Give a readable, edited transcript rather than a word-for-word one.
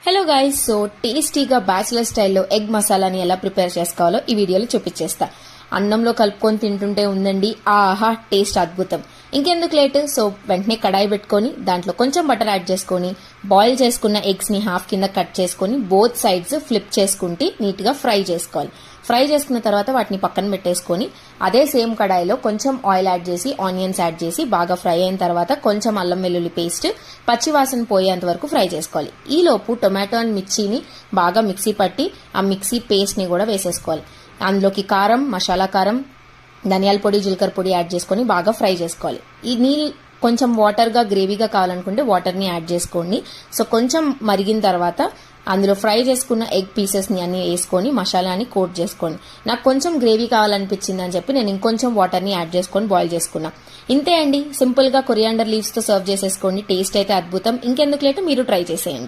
Hello guys, so టేస్టీగా bachelor స్టైల్లో egg మసాలాని ఎలా ప్రిపేర్ చేసుకోవాలో ఈ వీడియోలో చూపించేస్తా. అన్నంలో కలుపుకొని తింటుంటే ఉందండి ఆహా టేస్ట్ అద్భుతం. ఇంకెందుకు లేట్, సో వెంటనే కడాయి పెట్టుకొని దాంట్లో కొంచెం బటర్ యాడ్ చేసుకొని బాయిల్ చేసుకున్న ఎగ్స్ ని హాఫ్ కింద కట్ చేసుకొని బోత్ సైడ్స్ ఫ్లిప్ చేసుకుంటే నీట్ గా ఫ్రై చేసుకోవాలి. ఫ్రై చేసుకున్న తర్వాత వాటిని పక్కన పెట్టేసుకొని అదే సేమ్ కడాయిలో కొంచెం ఆయిల్ యాడ్ చేసి ఆనియన్స్ యాడ్ చేసి బాగా ఫ్రై అయిన తర్వాత కొంచెం అల్లం వెల్లుల్లి పేస్ట్ పచ్చివాసన పోయేంత వరకు ఫ్రై చేసుకోవాలి. ఈలోపు టొమాటో అండ్ మిర్చిని బాగా మిక్సీ పట్టి ఆ మిక్సీ పేస్ట్ ని కూడా వేసేసుకోవాలి. అందులోకి కారం, మసాలా కారం, ధనియాల పొడి, జీలకర్ర పొడి యాడ్ చేసుకొని బాగా ఫ్రై చేసుకోవాలి. ఈ నీళ్ళు కొంచెం వాటర్గా గ్రేవీగా కావాలనుకుంటే వాటర్ని యాడ్ చేసుకోండి. సో కొంచెం మరిగిన తర్వాత అందులో ఫ్రై చేసుకున్న ఎగ్ పీసెస్ని అన్ని వేసుకొని మసాలాని కోట్ చేసుకోండి. నాకు కొంచెం గ్రేవీ కావాలనిపించింది అని చెప్పి నేను ఇంకొంచెం వాటర్ని యాడ్ చేసుకొని బాయిల్ చేసుకున్నా. ఇంతే అండి, సింపుల్గా కొరియాండర్ లీవ్స్తో సర్వ్ చేసేసుకోండి. టేస్ట్ అయితే అద్భుతం. ఇంకెందుకు లేటు మీరు ట్రై చేసేయండి.